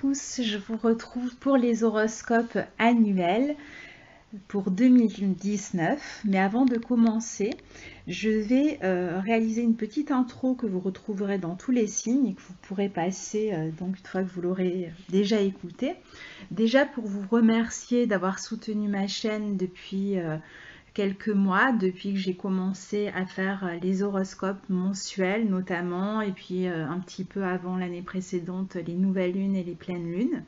tous, je vous retrouve pour les horoscopes annuels pour 2019. Mais avant de commencer, je vais réaliser une petite intro que vous retrouverez dans tous les signes et que vous pourrez passer donc une fois que vous l'aurez déjà écouté. Déjà pour vous remercier d'avoir soutenu ma chaîne depuis quelques mois, depuis que j'ai commencé à faire les horoscopes mensuels notamment, et puis un petit peu avant l'année précédente, les nouvelles lunes et les pleines lunes.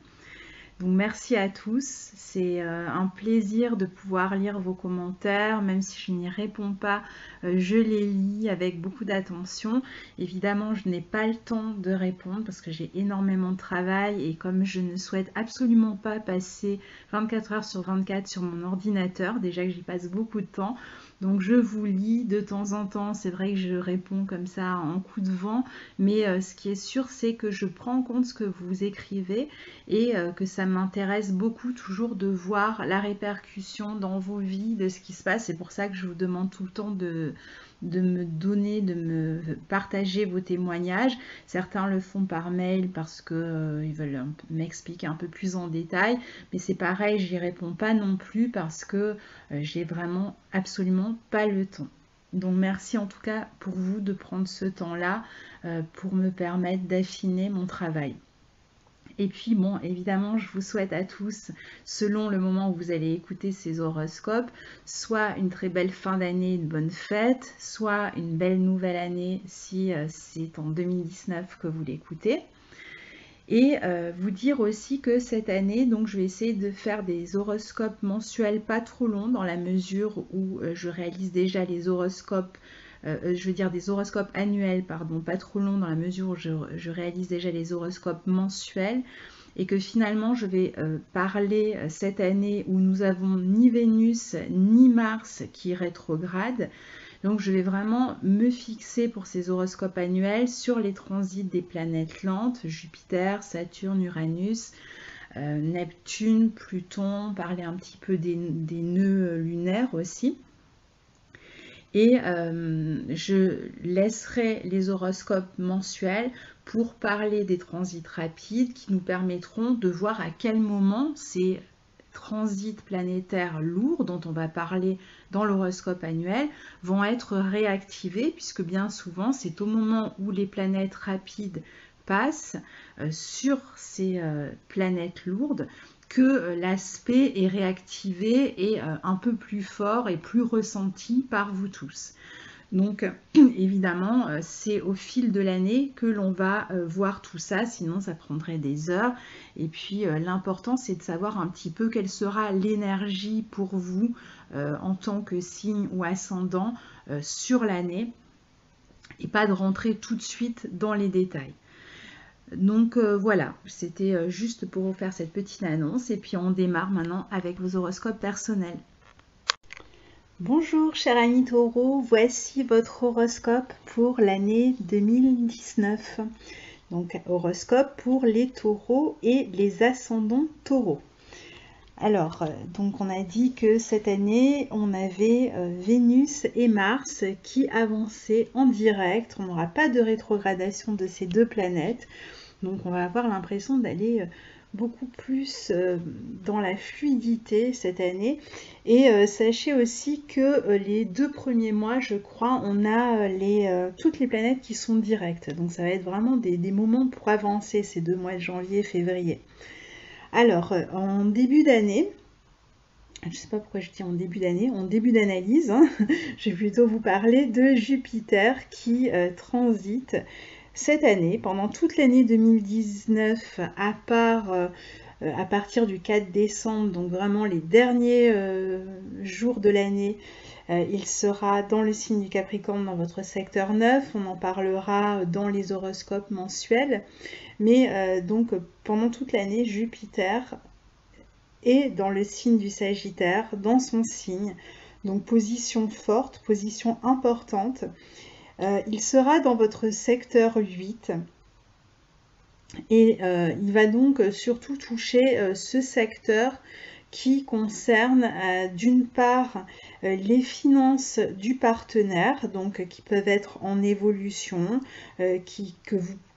Donc merci à tous, c'est un plaisir de pouvoir lire vos commentaires, même si je n'y réponds pas, je les lis avec beaucoup d'attention. Évidemment, je n'ai pas le temps de répondre parce que j'ai énormément de travail et comme je ne souhaite absolument pas passer 24 heures sur 24 sur mon ordinateur, déjà que j'y passe beaucoup de temps, donc je vous lis de temps en temps, c'est vrai que je réponds comme ça en coup de vent, mais ce qui est sûr, c'est que je prends en compte ce que vous écrivez et que ça m'intéresse beaucoup toujours de voir la répercussion dans vos vies de ce qui se passe. C'est pour ça que je vous demande tout le temps de me donner, de me partager vos témoignages. Certains le font par mail parce que ils veulent m'expliquer un peu plus en détail, mais c'est pareil, j'y réponds pas non plus parce que j'ai vraiment absolument pas le temps. Donc merci en tout cas pour vous de prendre ce temps-là pour me permettre d'affiner mon travail. Et puis bon, évidemment, je vous souhaite à tous, selon le moment où vous allez écouter ces horoscopes, soit une très belle fin d'année, une bonne fête, soit une belle nouvelle année si c'est en 2019 que vous l'écoutez. Et vous dire aussi que cette année, donc je vais essayer de faire des horoscopes mensuels pas trop longs dans la mesure où je réalise déjà les horoscopes je veux dire des horoscopes annuels, pardon, pas trop longs dans la mesure où je réalise déjà les horoscopes mensuels et que finalement je vais parler cette année où nous avons ni Vénus ni Mars qui rétrograde. Donc je vais vraiment me fixer pour ces horoscopes annuels sur les transits des planètes lentes, Jupiter, Saturne, Uranus, Neptune, Pluton, parler un petit peu des nœuds lunaires aussi. Et je laisserai les horoscopes mensuels pour parler des transits rapides qui nous permettront de voir à quel moment ces transits planétaires lourds dont on va parler dans l'horoscope annuel vont être réactivés, puisque bien souvent c'est au moment où les planètes rapides passent sur ces planètes lourdes que l'aspect est réactivé et un peu plus fort et plus ressenti par vous tous. Donc évidemment, c'est au fil de l'année que l'on va voir tout ça, sinon ça prendrait des heures. Et puis l'important, c'est de savoir un petit peu quelle sera l'énergie pour vous en tant que signe ou ascendant sur l'année et pas de rentrer tout de suite dans les détails. Donc voilà, c'était juste pour vous faire cette petite annonce et puis on démarre maintenant avec vos horoscopes personnels. Bonjour chers amis taureaux, voici votre horoscope pour l'année 2019. Donc horoscope pour les taureaux et les ascendants taureaux. Alors, donc on a dit que cette année, on avait Vénus et Mars qui avançaient en direct. On n'aura pas de rétrogradation de ces deux planètes. Donc on va avoir l'impression d'aller beaucoup plus dans la fluidité cette année. Et sachez aussi que les 2 premiers mois, je crois, on a toutes les planètes qui sont directes. Donc ça va être vraiment des moments pour avancer ces 2 mois de janvier et février. Alors, en début d'année, je ne sais pas pourquoi je dis en début d'année, en début d'analyse, hein, je vais plutôt vous parler de Jupiter qui transite cette année, pendant toute l'année 2019, à partir du 4 décembre, donc vraiment les derniers jours de l'année, il sera dans le signe du Capricorne, dans votre secteur 9. On en parlera dans les horoscopes mensuels. Mais donc pendant toute l'année, Jupiter est dans le signe du Sagittaire, dans son signe. Donc position forte, position importante. Il sera dans votre secteur 8 et il va donc surtout toucher ce secteur qui concerne d'une part les finances du partenaire, donc qui peuvent être en évolution,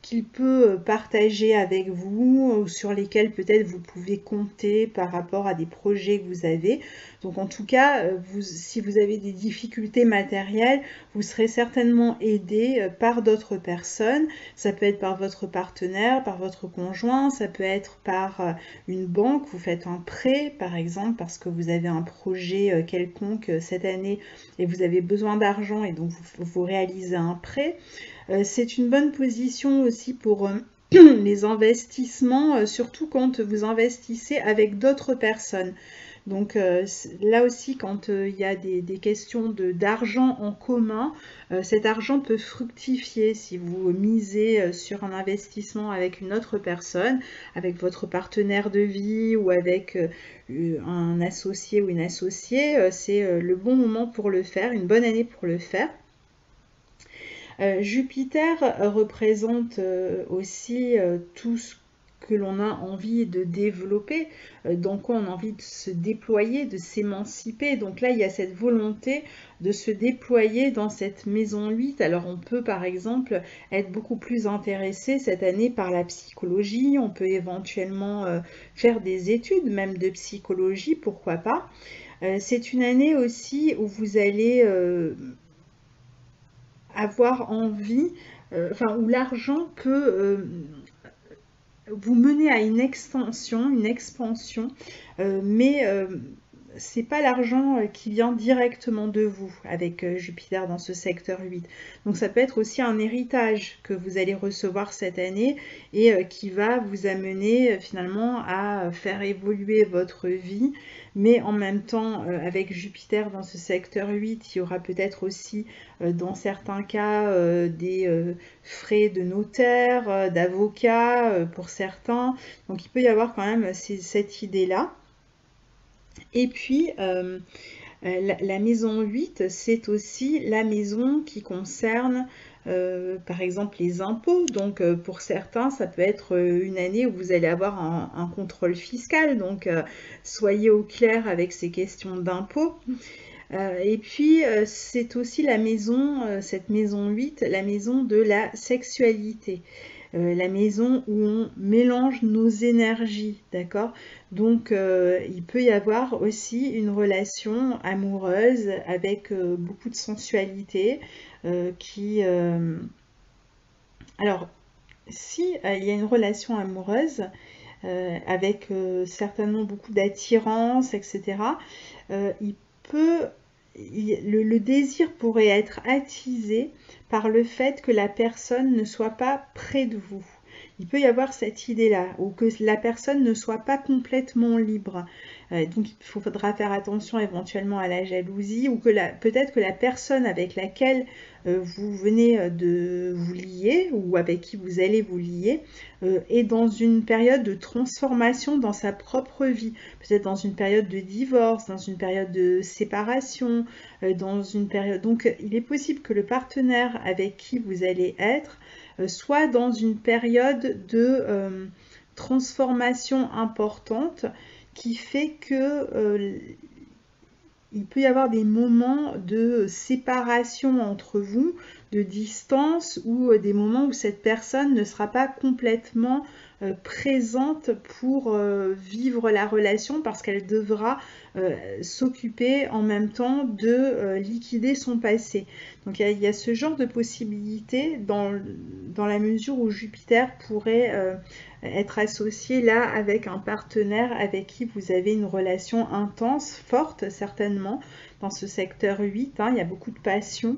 qu'il peut partager avec vous, sur lesquels peut-être vous pouvez compter par rapport à des projets que vous avez. Donc en tout cas, si vous avez des difficultés matérielles, vous serez certainement aidé par d'autres personnes. Ça peut être par votre partenaire, par votre conjoint, ça peut être par une banque. Vous faites un prêt, par exemple, parce que vous avez un projet quelconque cette année et vous avez besoin d'argent et donc vous réalisez un prêt. C'est une bonne position aussi pour les investissements, surtout quand vous investissez avec d'autres personnes. Donc là aussi, quand il y a des questions d'argent en commun, cet argent peut fructifier si vous misez sur un investissement avec une autre personne, avec votre partenaire de vie ou avec un associé ou une associée. C'est le bon moment pour le faire, une bonne année pour le faire. Jupiter représente aussi tout ce que l'on a envie de développer, dans quoi on a envie de se déployer, de s'émanciper. Donc là, il y a cette volonté de se déployer dans cette maison 8. Alors on peut par exemple être beaucoup plus intéressé cette année par la psychologie, on peut éventuellement faire des études même de psychologie, pourquoi pas. C'est une année aussi où vous allez avoir envie, où l'argent peut vous mener à une expansion, mais c'est pas l'argent qui vient directement de vous avec Jupiter dans ce secteur 8. Donc ça peut être aussi un héritage que vous allez recevoir cette année et qui va vous amener finalement à faire évoluer votre vie. Mais en même temps, avec Jupiter dans ce secteur 8, il y aura peut-être aussi dans certains cas des frais de notaire, d'avocat pour certains. Donc il peut y avoir quand même cette idée-là. Et puis, la maison 8, c'est aussi la maison qui concerne, par exemple, les impôts. Donc, pour certains, ça peut être une année où vous allez avoir un contrôle fiscal. Donc, soyez au clair avec ces questions d'impôts. Et puis, c'est aussi la maison, cette maison 8, la maison de la sexualité. La maison où on mélange nos énergies, d'accord? Donc, il peut y avoir aussi une relation amoureuse avec beaucoup de sensualité Alors, si il y a une relation amoureuse avec certainement beaucoup d'attirance, etc., le désir pourrait être attisé par le fait que la personne ne soit pas près de vous. Il peut y avoir cette idée-là, ou que la personne ne soit pas complètement libre. Donc il faudra faire attention éventuellement à la jalousie, ou que peut-être que la personne avec laquelle vous venez de vous lier, ou avec qui vous allez vous lier, est dans une période de transformation dans sa propre vie. Peut-être dans une période de divorce, dans une période de séparation, dans une période... Donc il est possible que le partenaire avec qui vous allez être soit dans une période de transformation importante qui fait que il peut y avoir des moments de séparation entre vous, de distance, ou des moments où cette personne ne sera pas complètement présente pour vivre la relation parce qu'elle devra s'occuper en même temps de liquider son passé. Donc il y a ce genre de possibilité dans la mesure où Jupiter pourrait être associé là avec un partenaire avec qui vous avez une relation intense, forte certainement, dans ce secteur 8, il y a beaucoup de passion.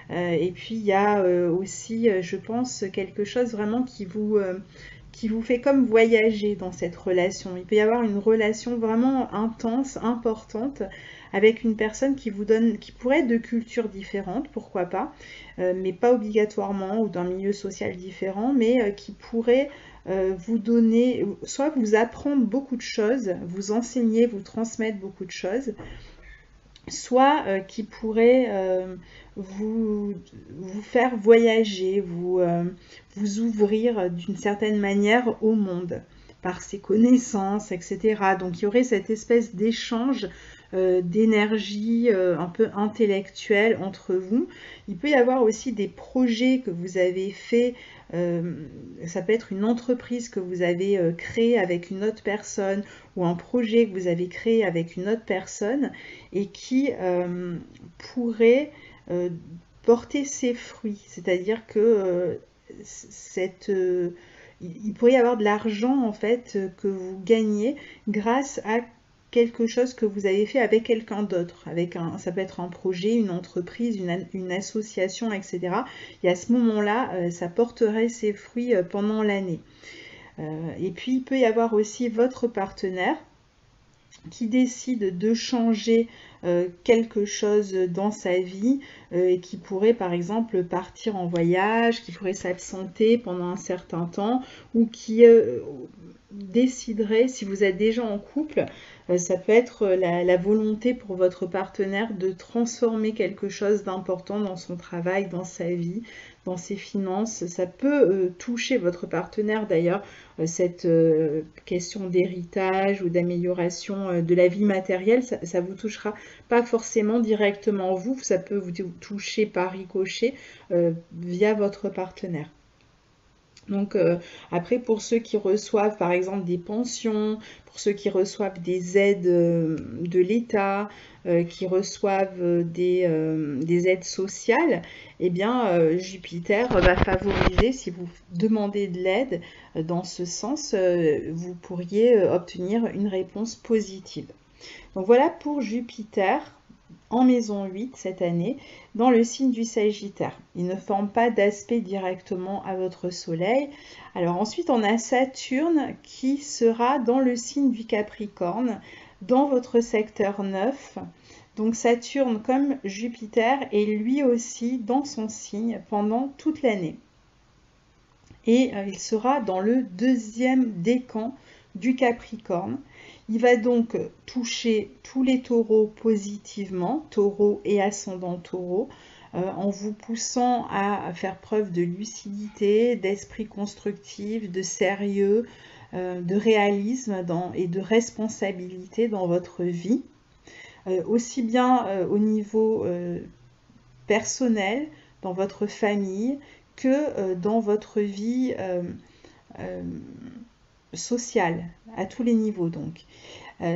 Et puis il y a aussi, je pense, quelque chose vraiment qui vous fait comme voyager dans cette relation. Il peut y avoir une relation vraiment intense, importante, avec une personne qui pourrait être de cultures différentes, pourquoi pas, mais pas obligatoirement, ou d'un milieu social différent, mais qui pourrait vous donner, soit vous apprendre beaucoup de choses, vous enseigner, vous transmettre beaucoup de choses, soit qui pourrait vous faire voyager, vous ouvrir d'une certaine manière au monde par ses connaissances, etc. Donc il y aurait cette espèce d'échange d'énergie un peu intellectuelle entre vous. Il peut y avoir aussi des projets que vous avez faits, ça peut être une entreprise que vous avez créée avec une autre personne ou un projet que vous avez créé avec une autre personne et qui pourrait porter ses fruits. C'est-à-dire que il pourrait y avoir de l'argent en fait que vous gagnez grâce à quelque chose que vous avez fait avec quelqu'un d'autre, ça peut être un projet, une entreprise, une association, etc. Et à ce moment-là, ça porterait ses fruits pendant l'année. Et puis, il peut y avoir aussi votre partenaire qui décide de changer quelque chose dans sa vie et qui pourrait par exemple partir en voyage, qui pourrait s'absenter pendant un certain temps ou qui déciderait, si vous êtes déjà en couple, ça peut être la volonté pour votre partenaire de transformer quelque chose d'important dans son travail, dans sa vie, dans ses finances. Ça peut toucher votre partenaire d'ailleurs, cette question d'héritage ou d'amélioration de la vie matérielle. Ça vous touchera pas forcément directement vous, ça peut vous toucher par ricochet via votre partenaire. Donc après, pour ceux qui reçoivent par exemple des pensions, pour ceux qui reçoivent des aides de l'État, qui reçoivent des aides sociales, eh bien Jupiter va favoriser, si vous demandez de l'aide dans ce sens, vous pourriez obtenir une réponse positive. Donc voilà pour Jupiter en maison 8 cette année, dans le signe du Sagittaire. Il ne forme pas d'aspect directement à votre soleil. Alors ensuite, on a Saturne qui sera dans le signe du Capricorne, dans votre secteur 9. Donc Saturne, comme Jupiter, est lui aussi dans son signe pendant toute l'année. Et il sera dans le deuxième décan du Capricorne. Il va donc toucher tous les taureaux positivement, taureaux et ascendant taureau, en vous poussant à faire preuve de lucidité, d'esprit constructif, de sérieux, de réalisme et de responsabilité dans votre vie, aussi bien au niveau personnel, dans votre famille, que dans votre vie sociale, à tous les niveaux donc.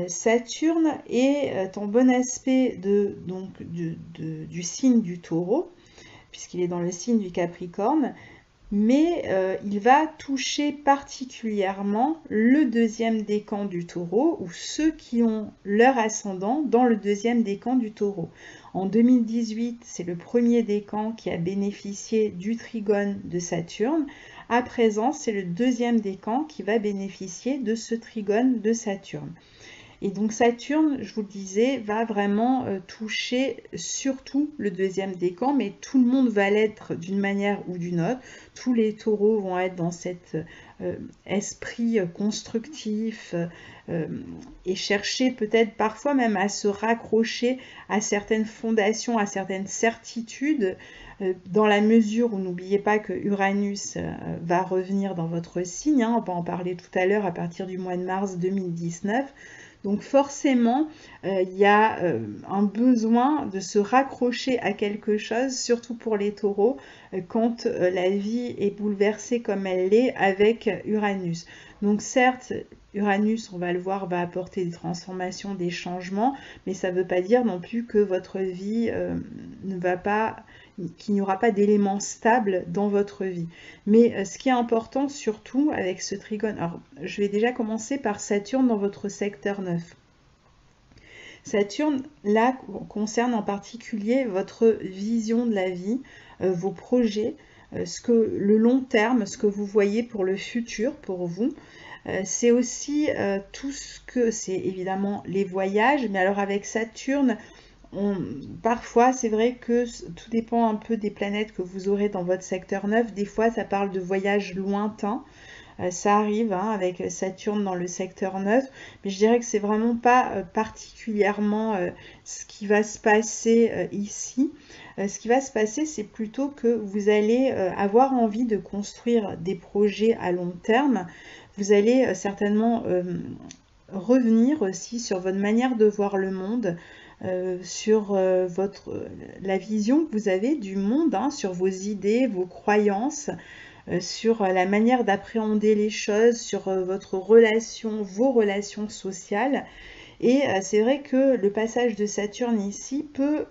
Saturne est en bon aspect du signe du Taureau, puisqu'il est dans le signe du Capricorne, mais il va toucher particulièrement le deuxième décan du Taureau, ou ceux qui ont leur ascendant dans le deuxième décan du Taureau. En 2018, c'est le premier décan qui a bénéficié du trigone de Saturne. À présent, c'est le deuxième décan qui va bénéficier de ce trigone de Saturne. Et donc Saturne, je vous le disais, va vraiment toucher surtout le deuxième décan, mais tout le monde va l'être d'une manière ou d'une autre. Tous les taureaux vont être dans cet esprit constructif et chercher peut-être parfois même à se raccrocher à certaines fondations, à certaines certitudes, dans la mesure où n'oubliez pas que Uranus va revenir dans votre signe, hein, on va en parler tout à l'heure à partir du mois de mars 2019. Donc forcément, il y a un besoin de se raccrocher à quelque chose, surtout pour les taureaux, quand la vie est bouleversée comme elle l'est avec Uranus. Donc certes, Uranus, on va le voir, va apporter des transformations, des changements, mais ça ne veut pas dire non plus que votre vie ne va pas, qu'il n'y aura pas d'éléments stables dans votre vie. Mais ce qui est important surtout avec ce trigone, alors je vais déjà commencer par Saturne dans votre secteur 9. Saturne, là, concerne en particulier votre vision de la vie, vos projets, le long terme, ce que vous voyez pour le futur, pour vous. C'est aussi tout ce que, c'est évidemment les voyages, mais alors avec Saturne, parfois, c'est vrai que tout dépend un peu des planètes que vous aurez dans votre secteur 9. Des fois, ça parle de voyages lointains. Ça arrive hein, avec Saturne dans le secteur 9. Mais je dirais que c'est vraiment pas particulièrement ce qui va se passer ici. Ce qui va se passer, c'est plutôt que vous allez avoir envie de construire des projets à long terme. Vous allez certainement revenir aussi sur votre manière de voir le monde, sur la vision que vous avez du monde, hein, sur vos idées, vos croyances, sur la manière d'appréhender les choses, sur vos relations sociales. Et c'est vrai que le passage de Saturne ici peut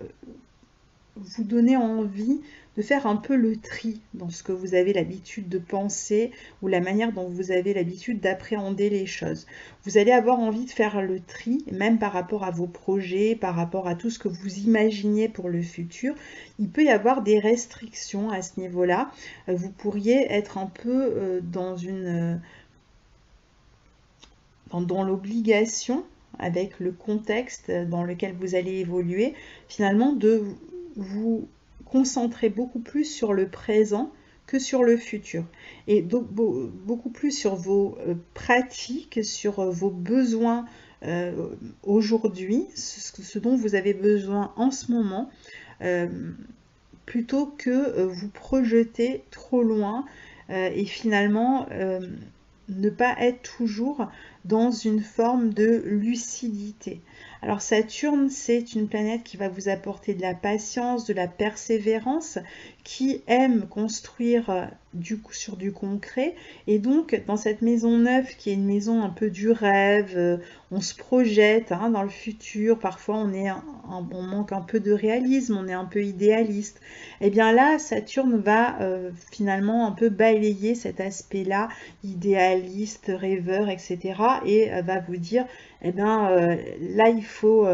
vous donner envie de faire un peu le tri dans ce que vous avez l'habitude de penser ou la manière dont vous avez l'habitude d'appréhender les choses. Vous allez avoir envie de faire le tri, même par rapport à vos projets, par rapport à tout ce que vous imaginez pour le futur. Il peut y avoir des restrictions à ce niveau-là. Vous pourriez être un peu dans l'obligation, avec le contexte dans lequel vous allez évoluer, finalement de vous concentrer beaucoup plus sur le présent que sur le futur. Et donc beaucoup plus sur vos pratiques, sur vos besoins aujourd'hui, ce dont vous avez besoin en ce moment, plutôt que vous projeter trop loin et finalement ne pas être toujours dans une forme de lucidité. Alors Saturne, c'est une planète qui va vous apporter de la patience, de la persévérance, qui aime construire sur du concret. Et donc, dans cette maison neuve, qui est une maison un peu du rêve, on se projette dans le futur, parfois on manque un peu de réalisme, on est un peu idéaliste. Et bien là, Saturne va finalement un peu balayer cet aspect-là, idéaliste, rêveur, etc. Et va vous dire, là, il faut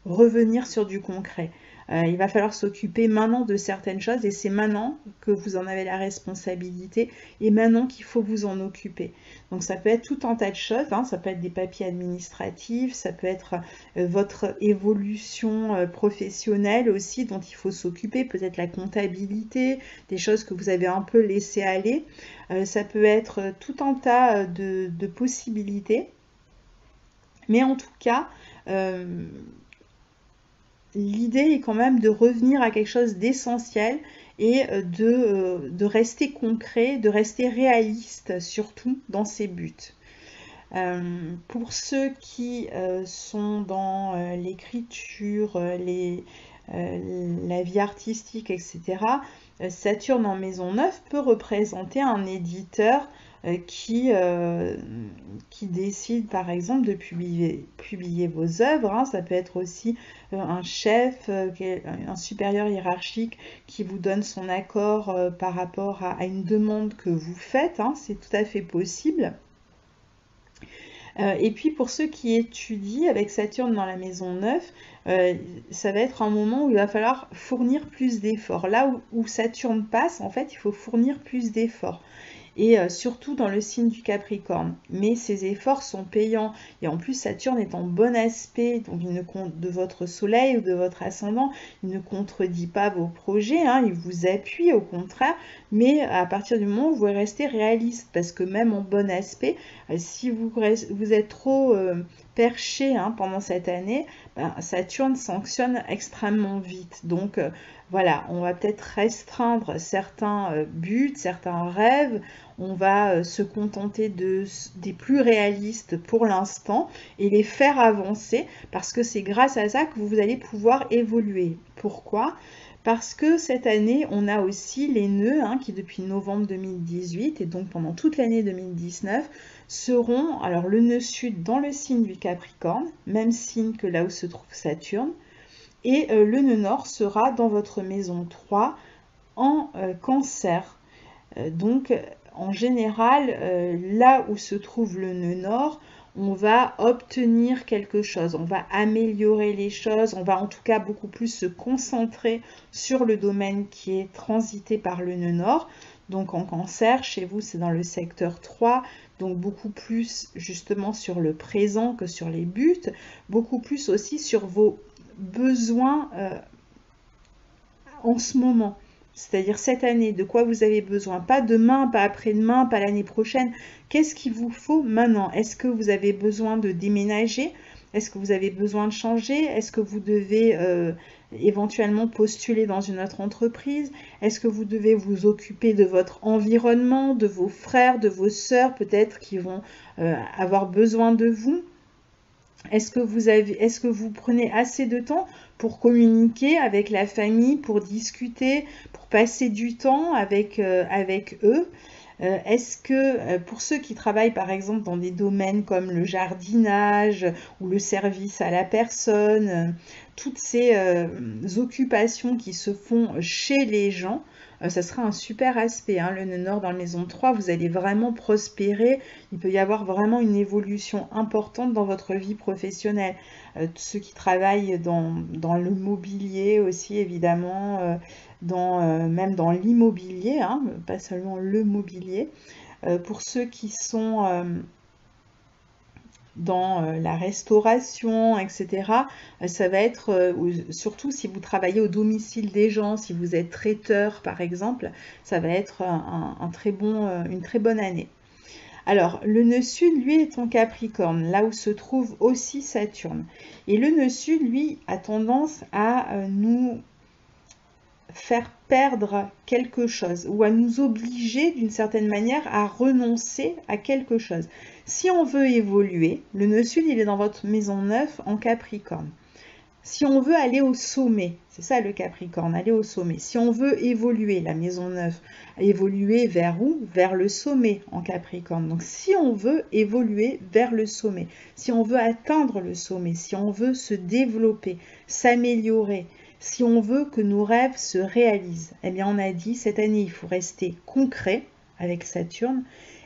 revenir sur du concret. Il va falloir s'occuper maintenant de certaines choses et c'est maintenant que vous en avez la responsabilité et maintenant qu'il faut vous en occuper. Donc ça peut être tout un tas de choses, ça peut être des papiers administratifs, ça peut être votre évolution professionnelle aussi dont il faut s'occuper, peut-être la comptabilité, des choses que vous avez un peu laissées aller. Ça peut être tout un tas de possibilités. Mais en tout cas, l'idée est quand même de revenir à quelque chose d'essentiel et de rester concret, de rester réaliste surtout dans ses buts. Pour ceux qui sont dans l'écriture, la vie artistique, etc., Saturne en maison 9 peut représenter un éditeur qui décide par exemple de publier vos œuvres. Ça peut être aussi un chef, un supérieur hiérarchique qui vous donne son accord par rapport à une demande que vous faites. C'est tout à fait possible. Et puis pour ceux qui étudient avec Saturne dans la maison 9, ça va être un moment où il va falloir fournir plus d'efforts. Là où Saturne passe, en fait, il faut fournir plus d'efforts. Et surtout dans le signe du Capricorne. Mais ces efforts sont payants. Et en plus, Saturne est en bon aspect donc de votre soleil ou de votre ascendant. Il ne contredit pas vos projets, il vous appuie au contraire. Mais à partir du moment où vous restez réaliste, parce que même en bon aspect, si vous êtes trop perché pendant cette année, Saturne sanctionne extrêmement vite. Donc voilà, on va peut-être restreindre certains buts, certains rêves. On va se contenter des plus réalistes pour l'instant et les faire avancer parce que c'est grâce à ça que vous allez pouvoir évoluer. Pourquoi ? Parce que cette année, on a aussi les nœuds qui depuis novembre 2018 et donc pendant toute l'année 2019 seront, alors le nœud sud dans le signe du Capricorne, même signe que là où se trouve Saturne, et le nœud nord sera dans votre maison 3 en Cancer. Donc en général, là où se trouve le nœud nord, on va obtenir quelque chose, on va améliorer les choses, on va en tout cas beaucoup plus se concentrer sur le domaine qui est transité par le nœud nord. Donc en Cancer, chez vous, c'est dans le secteur 3, donc beaucoup plus justement sur le présent que sur les buts, beaucoup plus aussi sur vos besoins en ce moment. C'est-à-dire cette année, de quoi vous avez besoin. Pas demain, pas après-demain, pas l'année prochaine. Qu'est-ce qu'il vous faut maintenant? Est-ce que vous avez besoin de déménager? Est-ce que vous avez besoin de changer? Est-ce que vous devez éventuellement postuler dans une autre entreprise? Est-ce que vous devez vous occuper de votre environnement, de vos frères, de vos sœurs peut-être qui vont avoir besoin de vous? Est-ce que vous prenez assez de temps pour communiquer avec la famille, pour discuter, pour passer du temps avec eux? Est-ce que pour ceux qui travaillent par exemple dans des domaines comme le jardinage ou le service à la personne, toutes ces occupations qui se font chez les gens, ça sera un super aspect, hein, le nœud nord dans la maison 3, vous allez vraiment prospérer, il peut y avoir vraiment une évolution importante dans votre vie professionnelle. Ceux qui travaillent dans le mobilier aussi évidemment, même dans l'immobilier, hein, pas seulement le mobilier. Pour ceux qui sont dans la restauration, etc., ça va être, surtout si vous travaillez au domicile des gens, si vous êtes traiteur par exemple, ça va être une très bonne année. Alors, le nœud sud, lui, est en Capricorne, là où se trouve aussi Saturne. Et le nœud sud, lui, a tendance à nous faire perdre quelque chose ou à nous obliger d'une certaine manière à renoncer à quelque chose. Si on veut évoluer, le nœud sud, il est dans votre maison 9 en Capricorne. Si on veut aller au sommet, c'est ça le Capricorne, aller au sommet. Si on veut évoluer, la maison 9, évoluer vers où? Vers le sommet en Capricorne. Donc si on veut évoluer vers le sommet, si on veut atteindre le sommet, si on veut se développer, s'améliorer, si on veut que nos rêves se réalisent, eh bien on a dit cette année il faut rester concret avec Saturne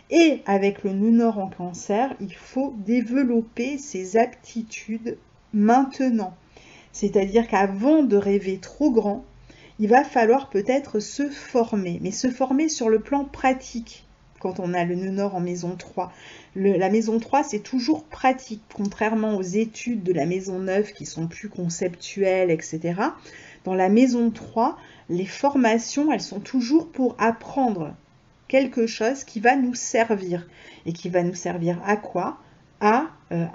et avec le nœud nord en Cancer, il faut développer ses aptitudes maintenant. C'est-à-dire qu'avant de rêver trop grand, il va falloir peut-être se former, mais se former sur le plan pratique quand on a le nœud nord en maison 3. La maison 3, c'est toujours pratique, contrairement aux études de la maison 9 qui sont plus conceptuelles, etc. Dans la maison 3, les formations, elles sont toujours pour apprendre quelque chose qui va nous servir. Et qui va nous servir à quoi? À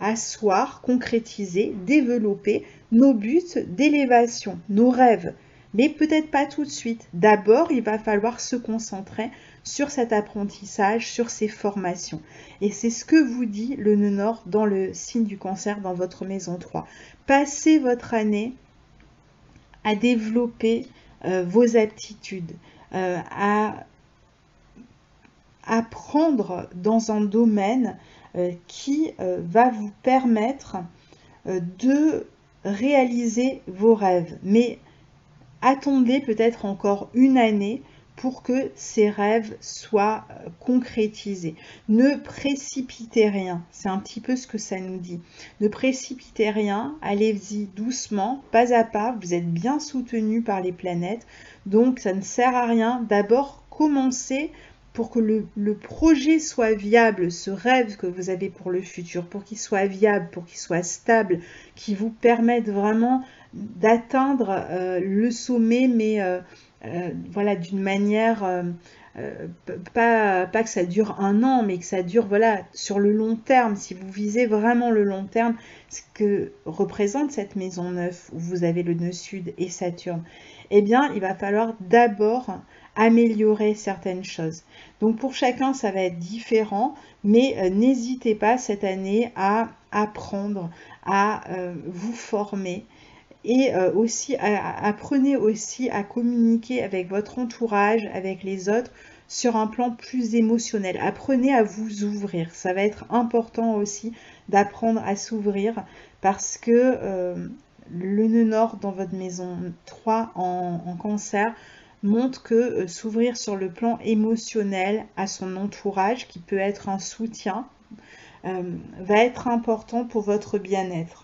asseoir, concrétiser, développer nos buts d'élévation, nos rêves. Mais peut-être pas tout de suite. D'abord, il va falloir se concentrer sur cet apprentissage, sur ces formations. Et c'est ce que vous dit le nœud nord dans le signe du Cancer dans votre maison 3. Passez votre année à développer vos aptitudes, à apprendre dans un domaine qui va vous permettre de réaliser vos rêves. Mais attendez peut-être encore une année pour que ces rêves soient concrétisés. Ne précipitez rien, c'est un petit peu ce que ça nous dit. Ne précipitez rien, allez-y doucement, pas à pas, vous êtes bien soutenu par les planètes, donc ça ne sert à rien. D'abord, commencez pour que le projet soit viable, ce rêve que vous avez pour le futur, pour qu'il soit viable, pour qu'il soit stable, qui vous permette vraiment d'atteindre le sommet, mais voilà, d'une manière, pas que ça dure un an, mais que ça dure voilà, sur le long terme. Si vous visez vraiment le long terme, ce que représente cette maison 9, où vous avez le nœud sud et Saturne, eh bien, il va falloir d'abord améliorer certaines choses. Donc pour chacun, ça va être différent, mais n'hésitez pas cette année à apprendre, à vous former et aussi apprenez aussi à communiquer avec votre entourage, avec les autres sur un plan plus émotionnel. Apprenez à vous ouvrir. Ça va être important aussi d'apprendre à s'ouvrir parce que le nœud nord dans votre maison 3 en Cancer montre que s'ouvrir sur le plan émotionnel à son entourage, qui peut être un soutien, va être important pour votre bien-être.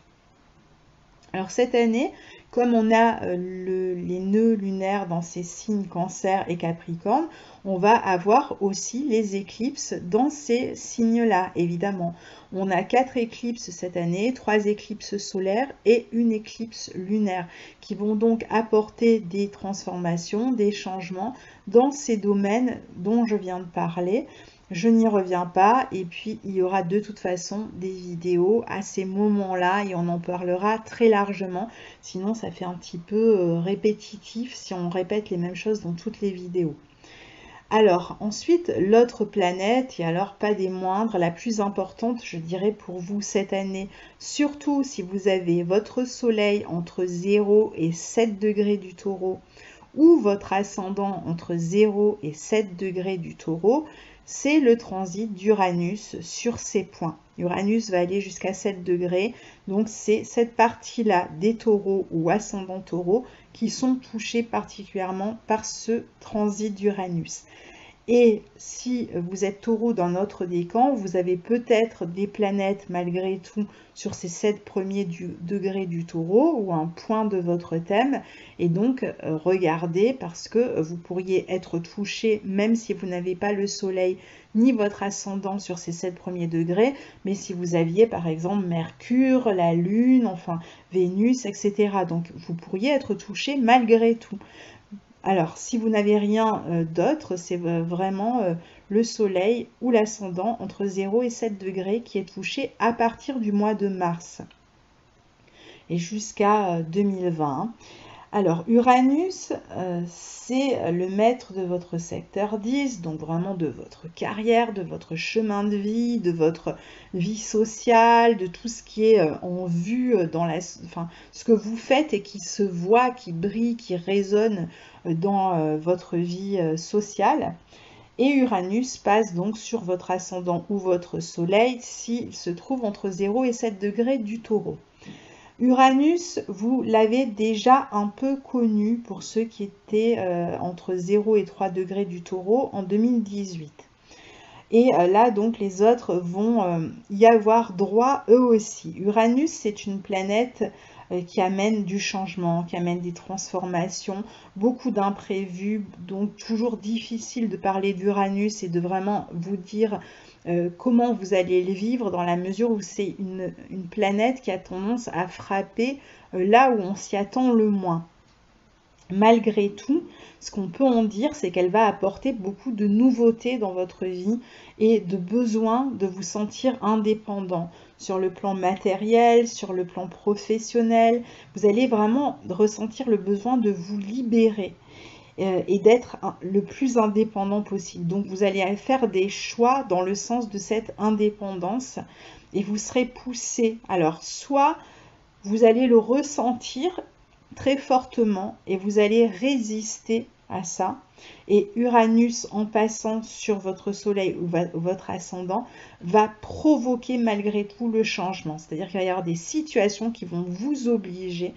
Alors cette année, comme on a les nœuds lunaires dans ces signes Cancer et Capricorne, on va avoir aussi les éclipses dans ces signes-là, évidemment. On a 4 éclipses cette année, 3 éclipses solaires et une éclipse lunaire, qui vont donc apporter des transformations, des changements dans ces domaines dont je viens de parler. Je n'y reviens pas et puis il y aura de toute façon des vidéos à ces moments-là et on en parlera très largement. Sinon ça fait un petit peu répétitif si on répète les mêmes choses dans toutes les vidéos. Alors ensuite, l'autre planète, et alors pas des moindres, la plus importante, je dirais pour vous cette année, surtout si vous avez votre soleil entre 0 et 7 degrés du Taureau, ou votre ascendant entre 0 et 7 degrés du Taureau, c'est le transit d'Uranus sur ces points. Uranus va aller jusqu'à 7 degrés, donc c'est cette partie-là des taureaux ou ascendants taureaux qui sont touchés particulièrement par ce transit d'Uranus. Et si vous êtes taureau dans notre décan, vous avez peut-être des planètes malgré tout sur ces 7 premiers degrés du taureau ou un point de votre thème. Et donc regardez parce que vous pourriez être touché même si vous n'avez pas le soleil ni votre ascendant sur ces 7 premiers degrés, mais si vous aviez par exemple Mercure, la Lune, enfin Vénus, etc. Donc vous pourriez être touché malgré tout. Alors, si vous n'avez rien d'autre, c'est vraiment le soleil ou l'ascendant entre 0 et 7 degrés qui est touché à partir du mois de mars et jusqu'à 2020. Alors, Uranus, c'est le maître de votre secteur 10, donc vraiment de votre carrière, de votre chemin de vie, de votre vie sociale, de tout ce qui est en vue dans ce que vous faites et qui se voit, qui brille, qui résonne dans votre vie sociale. Et Uranus passe donc sur votre ascendant ou votre soleil s'il se trouve entre 0 et 7 degrés du Taureau. Uranus, vous l'avez déjà un peu connu pour ceux qui étaient entre 0 et 3 degrés du Taureau en 2018. Et là, donc, les autres vont y avoir droit eux aussi. Uranus, c'est une planète qui amène du changement, qui amène des transformations, beaucoup d'imprévus, donc toujours difficile de parler d'Uranus et de vraiment vous dire comment vous allez le vivre dans la mesure où c'est une planète qui a tendance à frapper là où on s'y attend le moins. Malgré tout, ce qu'on peut en dire, c'est qu'elle va apporter beaucoup de nouveautés dans votre vie et de besoin de vous sentir indépendant sur le plan matériel, sur le plan professionnel. Vous allez vraiment ressentir le besoin de vous libérer et d'être le plus indépendant possible. Donc vous allez faire des choix dans le sens de cette indépendance et vous serez poussé. Alors soit vous allez le ressentir très fortement et vous allez résister à ça. Et Uranus, en passant sur votre soleil ou votre ascendant, va provoquer malgré tout le changement. C'est-à-dire qu'il va y avoir des situations qui vont vous obliger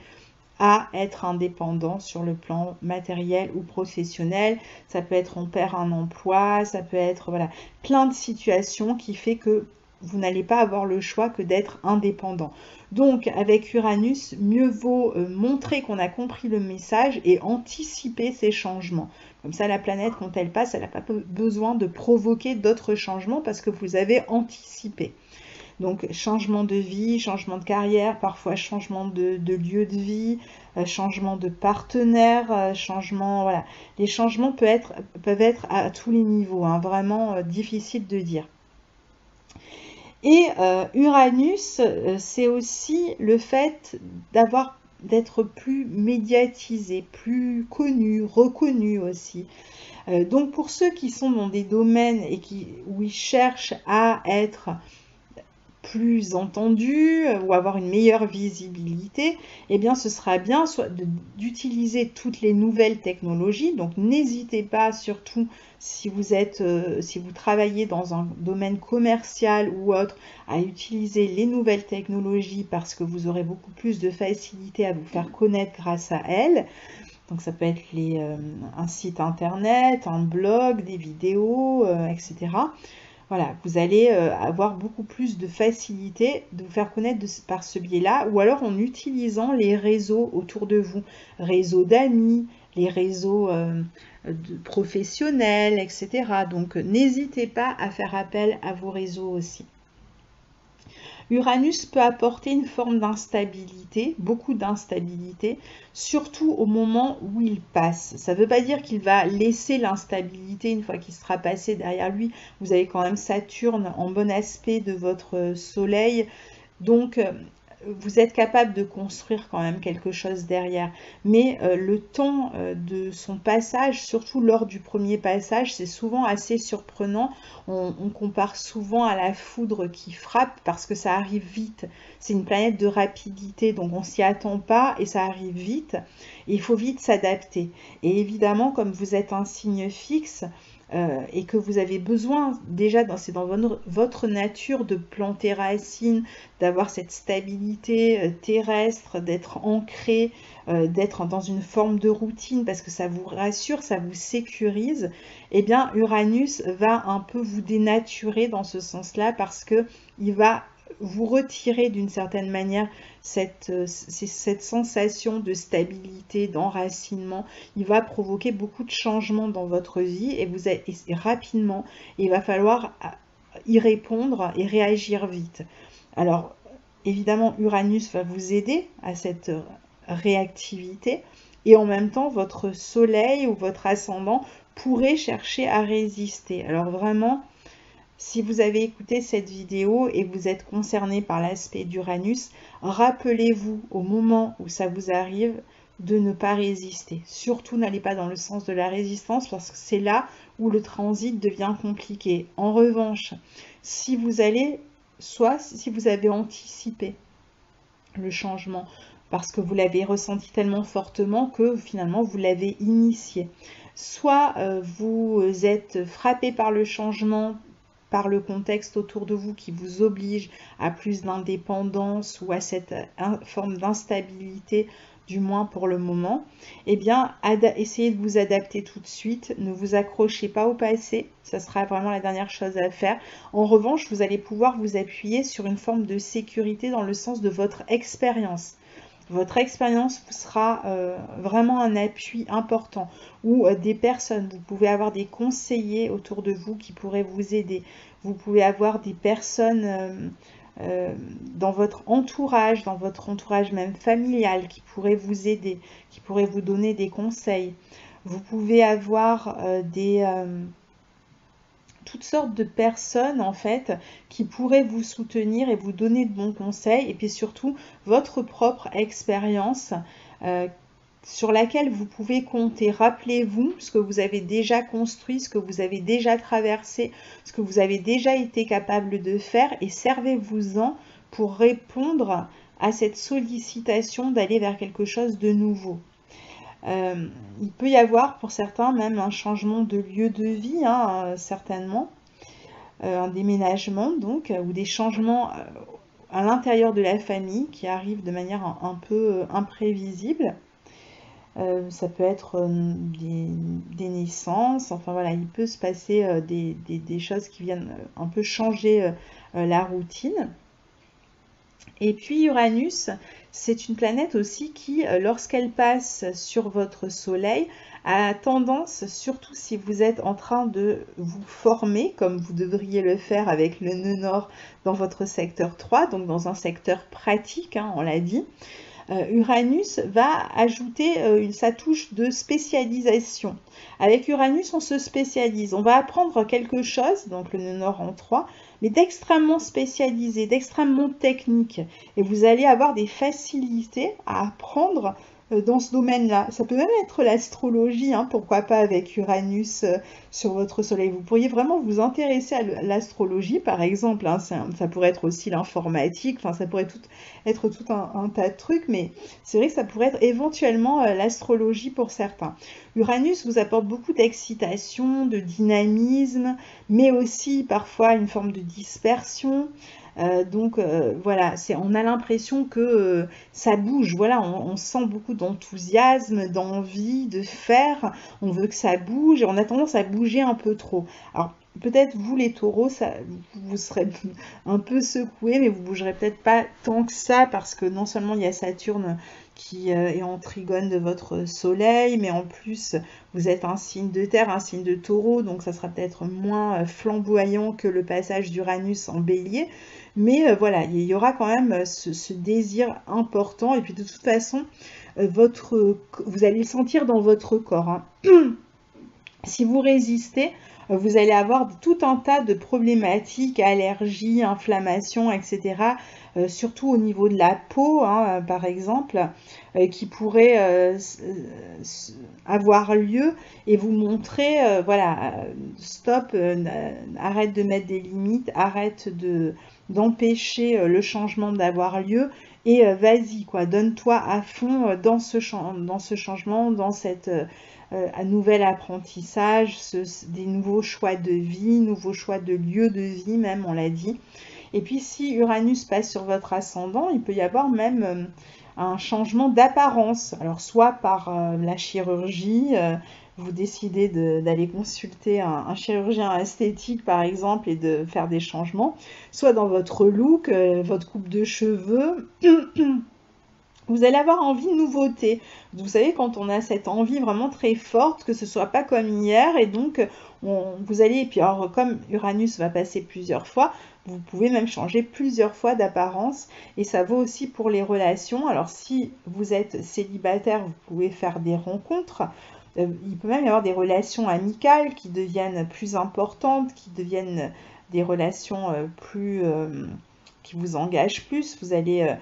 à être indépendant sur le plan matériel ou professionnel. Ça peut être on perd un emploi, ça peut être voilà, plein de situations qui fait que vous n'allez pas avoir le choix que d'être indépendant. Donc avec Uranus, mieux vaut montrer qu'on a compris le message et anticiper ces changements. Comme ça, la planète, quand elle passe, elle n'a pas besoin de provoquer d'autres changements parce que vous avez anticipé. Donc changement de vie, changement de carrière, parfois changement de lieu de vie, changement de partenaire, changement, voilà. Les changements peuvent être à tous les niveaux, hein, vraiment difficile de dire. Et Uranus, c'est aussi le fait d'être plus médiatisé, plus connu, reconnu aussi. Donc pour ceux qui sont dans des domaines et où ils cherchent à être plus entendus ou avoir une meilleure visibilité, eh bien ce sera bien d'utiliser toutes les nouvelles technologies. Donc n'hésitez pas, surtout si vous travaillez dans un domaine commercial ou autre, à utiliser les nouvelles technologies parce que vous aurez beaucoup plus de facilité à vous faire connaître grâce à elles. Donc ça peut être un site internet, un blog, des vidéos, etc. Voilà, vous allez avoir beaucoup plus de facilité de vous faire connaître par ce biais-là, ou alors en utilisant les réseaux autour de vous, réseaux d'amis, les réseaux professionnels, etc. Donc n'hésitez pas à faire appel à vos réseaux aussi. Uranus peut apporter une forme d'instabilité, beaucoup d'instabilité, surtout au moment où il passe. Ça ne veut pas dire qu'il va laisser l'instabilité une fois qu'il sera passé derrière lui. Vous avez quand même Saturne en bon aspect de votre soleil. Donc, vous êtes capable de construire quand même quelque chose derrière. Mais le temps de son passage, surtout lors du premier passage, c'est souvent assez surprenant. On compare souvent à la foudre qui frappe parce que ça arrive vite. C'est une planète de rapidité, donc on s'y attend pas et ça arrive vite. Et il faut vite s'adapter. Et évidemment, comme vous êtes un signe fixe, et que vous avez besoin, déjà, c'est dans votre nature de planter racines, d'avoir cette stabilité terrestre, d'être ancré, d'être dans une forme de routine, parce que ça vous rassure, ça vous sécurise, eh bien Uranus va un peu vous dénaturer dans ce sens-là, parce que il va vous retirer d'une certaine manière cette sensation de stabilité, d'enracinement. Il va provoquer beaucoup de changements dans votre vie et rapidement, il va falloir y répondre et réagir vite. Alors, évidemment, Uranus va vous aider à cette réactivité et en même temps, votre soleil ou votre ascendant pourrait chercher à résister. Alors vraiment, si vous avez écouté cette vidéo et vous êtes concerné par l'aspect d'Uranus, rappelez-vous au moment où ça vous arrive de ne pas résister. Surtout n'allez pas dans le sens de la résistance parce que c'est là où le transit devient compliqué. En revanche, si vous avez anticipé le changement parce que vous l'avez ressenti tellement fortement que finalement vous l'avez initié, soit vous êtes frappé par le changement, par le contexte autour de vous qui vous oblige à plus d'indépendance ou à cette forme d'instabilité, du moins pour le moment, eh bien, essayez de vous adapter tout de suite. Ne vous accrochez pas au passé, ça sera vraiment la dernière chose à faire. En revanche, vous allez pouvoir vous appuyer sur une forme de sécurité dans le sens de votre expérience. Votre expérience vous sera vraiment un appui important, ou des personnes, vous pouvez avoir des conseillers autour de vous qui pourraient vous aider. Vous pouvez avoir des personnes dans votre entourage même familial, qui pourraient vous aider, qui pourraient vous donner des conseils. Vous pouvez avoir toutes sortes de personnes en fait qui pourraient vous soutenir et vous donner de bons conseils, et puis surtout votre propre expérience sur laquelle vous pouvez compter. Rappelez-vous ce que vous avez déjà construit, ce que vous avez déjà traversé, ce que vous avez déjà été capable de faire, et servez-vous-en pour répondre à cette sollicitation d'aller vers quelque chose de nouveau. Il peut y avoir pour certains même un changement de lieu de vie, certainement, un déménagement donc, ou des changements à l'intérieur de la famille qui arrivent de manière un peu imprévisible. Ça peut être des naissances, enfin voilà, il peut se passer des choses qui viennent un peu changer la routine. Et puis Uranus, c'est une planète aussi qui, lorsqu'elle passe sur votre soleil, a tendance, surtout si vous êtes en train de vous former, comme vous devriez le faire avec le nœud nord dans votre secteur 3, donc dans un secteur pratique, on l'a dit, Uranus va ajouter sa touche de spécialisation. Avec Uranus, on se spécialise. On va apprendre quelque chose, donc le nœud nord en 3, mais d'extrêmement spécialisé, d'extrêmement technique. Et vous allez avoir des facilités à apprendre dans ce domaine-là. Ça peut même être l'astrologie, pourquoi pas avec Uranus sur votre soleil. Vous pourriez vraiment vous intéresser à l'astrologie, par exemple. Ça pourrait être aussi l'informatique, enfin ça pourrait être tout un tas de trucs, mais c'est vrai que ça pourrait être éventuellement l'astrologie pour certains. Uranus vous apporte beaucoup d'excitation, de dynamisme, mais aussi parfois une forme de dispersion. Donc voilà, on a l'impression que ça bouge, voilà, on sent beaucoup d'enthousiasme, d'envie de faire, on veut que ça bouge et on a tendance à bouger un peu trop. Alors peut-être vous les taureaux, vous serez un peu secoués, mais vous bougerez peut-être pas tant que ça, parce que non seulement il y a Saturne qui est en trigone de votre soleil, mais en plus vous êtes un signe de terre, un signe de taureau, donc ça sera peut-être moins flamboyant que le passage d'Uranus en bélier, mais voilà, il y aura quand même ce désir important, et puis de toute façon, vous allez le sentir dans votre corps. Si vous résistez, vous allez avoir tout un tas de problématiques, allergies, inflammations, etc. surtout au niveau de la peau, hein, par exemple, qui pourrait avoir lieu et vous montrer, voilà, stop, arrête de mettre des limites, arrête d'empêcher le changement d'avoir lieu et vas-y, quoi, donne-toi à fond dans ce changement, dans cette un nouvel apprentissage, des nouveaux choix de vie, nouveaux choix de lieu de vie même, on l'a dit. Et puis si Uranus passe sur votre ascendant, il peut y avoir même un changement d'apparence. Alors soit par la chirurgie, vous décidez d'aller consulter un chirurgien esthétique par exemple et de faire des changements, soit dans votre look, votre coupe de cheveux. Vous allez avoir envie de nouveauté. Vous savez, quand on a cette envie vraiment très forte, que ce soit pas comme hier, et donc vous allez, et puis alors comme Uranus va passer plusieurs fois, vous pouvez même changer plusieurs fois d'apparence, et ça vaut aussi pour les relations. Alors si vous êtes célibataire, vous pouvez faire des rencontres. Il peut même y avoir des relations amicales qui deviennent plus importantes, qui deviennent des relations qui vous engagent plus. Vous allez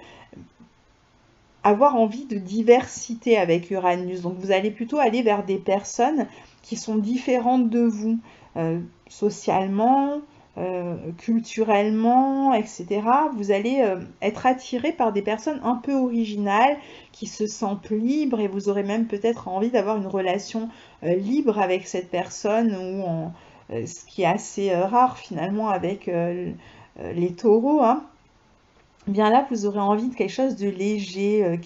avoir envie de diversité avec Uranus. Donc vous allez plutôt aller vers des personnes qui sont différentes de vous, socialement, culturellement, etc. Vous allez être attiré par des personnes un peu originales, qui se sentent libres, et vous aurez même peut-être envie d'avoir une relation libre avec cette personne, ce qui est assez rare finalement avec les taureaux, hein. Bien là, vous aurez envie de quelque chose de léger,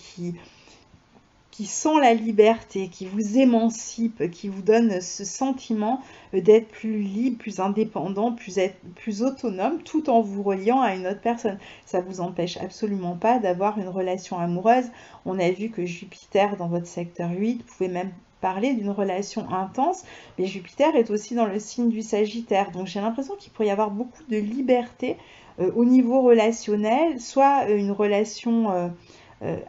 qui sent la liberté, qui vous émancipe, qui vous donne ce sentiment d'être plus libre, plus indépendant, plus autonome, tout en vous reliant à une autre personne. Ça ne vous empêche absolument pas d'avoir une relation amoureuse. On a vu que Jupiter, dans votre secteur 8, pouvait même parler d'une relation intense, mais Jupiter est aussi dans le signe du Sagittaire. Donc j'ai l'impression qu'il pourrait y avoir beaucoup de liberté au niveau relationnel, soit une relation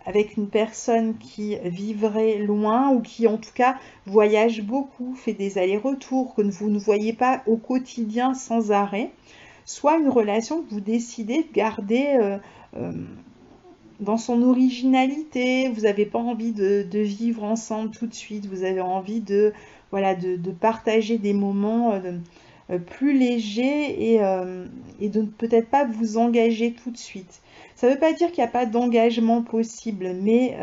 avec une personne qui vivrait loin ou qui en tout cas voyage beaucoup, fait des allers-retours, que vous ne voyez pas au quotidien sans arrêt, soit une relation que vous décidez de garder dans son originalité. Vous n'avez pas envie de vivre ensemble tout de suite, vous avez envie de, voilà, de partager des moments plus léger et de peut-être pas vous engager tout de suite. Ça ne veut pas dire qu'il n'y a pas d'engagement possible, mais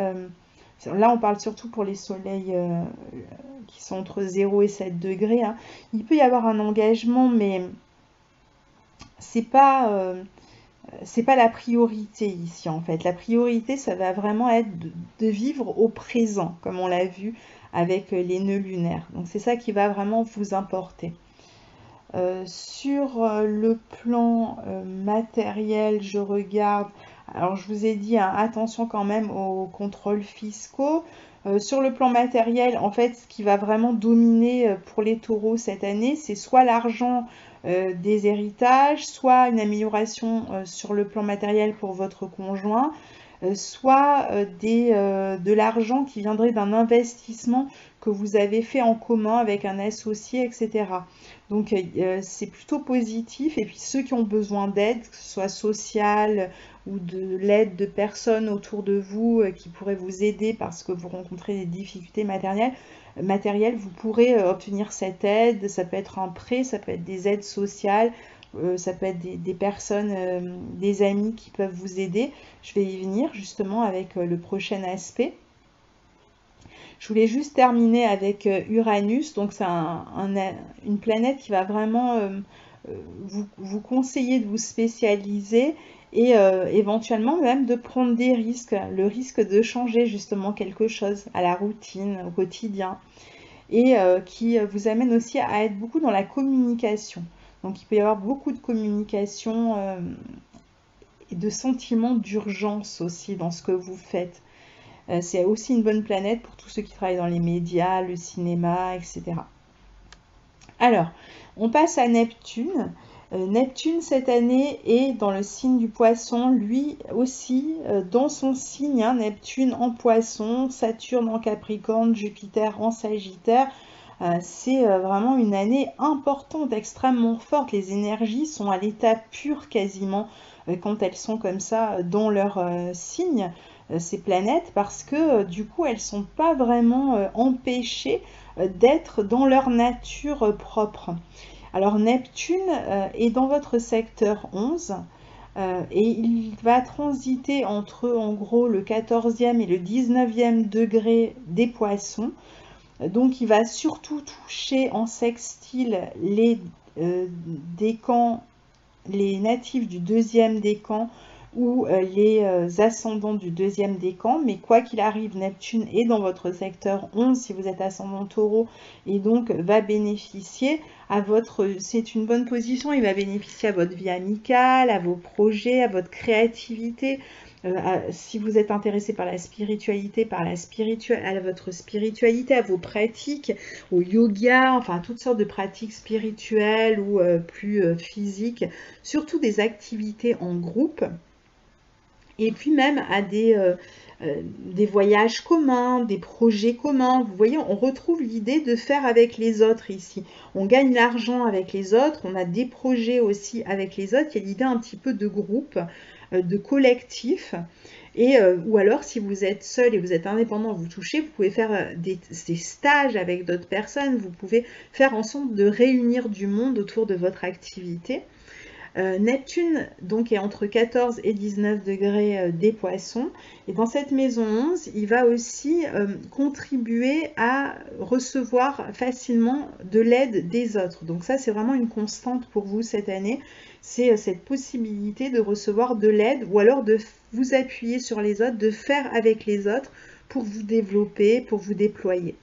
là on parle surtout pour les soleils qui sont entre 0 et 7 degrés. Hein. Il peut y avoir un engagement, mais c'est pas la priorité ici en fait. La priorité, ça va vraiment être de vivre au présent, comme on l'a vu avec les nœuds lunaires. Donc c'est ça qui va vraiment vous importer. Sur le plan matériel, je regarde, alors je vous ai dit, hein, attention quand même aux contrôles fiscaux. Sur le plan matériel, en fait, ce qui va vraiment dominer pour les taureaux cette année, c'est soit l'argent des héritages, soit une amélioration sur le plan matériel pour votre conjoint, soit de l'argent qui viendrait d'un investissement que vous avez fait en commun avec un associé, etc. Donc c'est plutôt positif. Et puis ceux qui ont besoin d'aide, que ce soit sociale ou de l'aide de personnes autour de vous qui pourraient vous aider parce que vous rencontrez des difficultés matérielles, vous pourrez obtenir cette aide. Ça peut être un prêt, ça peut être des aides sociales, ça peut être des personnes, des amis qui peuvent vous aider. Je vais y venir justement avec le prochain aspect. Je voulais juste terminer avec Uranus. Donc c'est une planète qui va vraiment vous conseiller de vous spécialiser et éventuellement même de prendre des risques. Le risque de changer justement quelque chose à la routine, au quotidien. Et qui vous amène aussi à être beaucoup dans la communication. Donc il peut y avoir beaucoup de communication et de sentiments d'urgence aussi dans ce que vous faites. C'est aussi une bonne planète pour tous ceux qui travaillent dans les médias, le cinéma, etc. Alors, on passe à Neptune. Neptune, cette année, est dans le signe du Poisson, lui aussi, dans son signe, hein, Neptune en Poisson, Saturne en Capricorne, Jupiter en Sagittaire. C'est vraiment une année importante, extrêmement forte. Les énergies sont à l'état pur quasiment quand elles sont comme ça dans leur signe, ces planètes, parce que du coup, elles sont pas vraiment empêchées d'être dans leur nature propre. Alors Neptune est dans votre secteur 11 et il va transiter entre en gros le 14e et le 19e degré des poissons. Donc il va surtout toucher en sextile les décans, les natifs du deuxième décan ou les ascendants du deuxième décan, mais quoi qu'il arrive, Neptune est dans votre secteur 11 si vous êtes ascendant taureau et donc va bénéficier à votre, c'est une bonne position, il va bénéficier à votre vie amicale, à vos projets, à votre créativité. Si vous êtes intéressé par la spiritualité, à votre spiritualité, à vos pratiques, au yoga, enfin toutes sortes de pratiques spirituelles ou plus physiques, surtout des activités en groupe. Et puis même à des voyages communs, des projets communs. Vous voyez, on retrouve l'idée de faire avec les autres ici. On gagne l'argent avec les autres, on a des projets aussi avec les autres. Il y a l'idée un petit peu de groupe, de collectif. Et, ou alors, si vous êtes seul et vous êtes indépendant, vous touchez, vous pouvez faire des stages avec d'autres personnes. Vous pouvez faire en sorte de réunir du monde autour de votre activité. Neptune donc est entre 14 et 19 degrés des poissons et dans cette maison 11 il va aussi contribuer à recevoir facilement de l'aide des autres. Donc ça c'est vraiment une constante pour vous cette année, c'est cette possibilité de recevoir de l'aide ou alors de vous appuyer sur les autres, de faire avec les autres pour vous développer, pour vous déployer.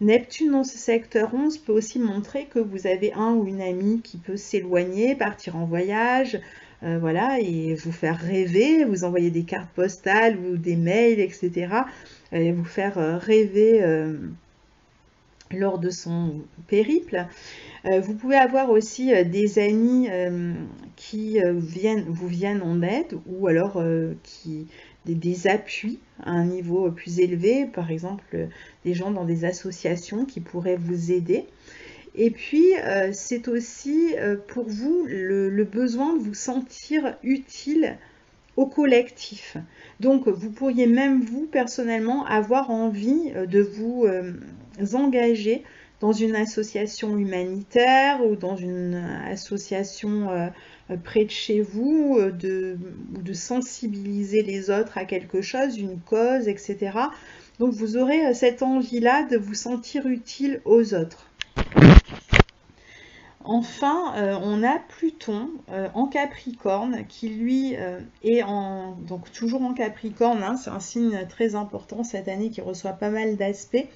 Neptune dans ce secteur 11 peut aussi montrer que vous avez un ou une amie qui peut s'éloigner, partir en voyage, voilà, et vous faire rêver, vous envoyer des cartes postales ou des mails, etc. Et vous faire rêver lors de son périple. Vous pouvez avoir aussi des amis qui vous viennent en aide ou alors des appuis à un niveau plus élevé, par exemple des gens dans des associations qui pourraient vous aider. Et puis, c'est aussi pour vous le besoin de vous sentir utile au collectif. Donc, vous pourriez même vous, personnellement, avoir envie de vous engager dans une association humanitaire ou dans une association près de chez vous, de sensibiliser les autres à quelque chose, une cause, etc. Donc vous aurez cette envie-là de vous sentir utile aux autres. Enfin, on a Pluton en Capricorne qui lui est donc toujours en Capricorne, hein, c'est un signe très important cette année qui reçoit pas mal d'aspects.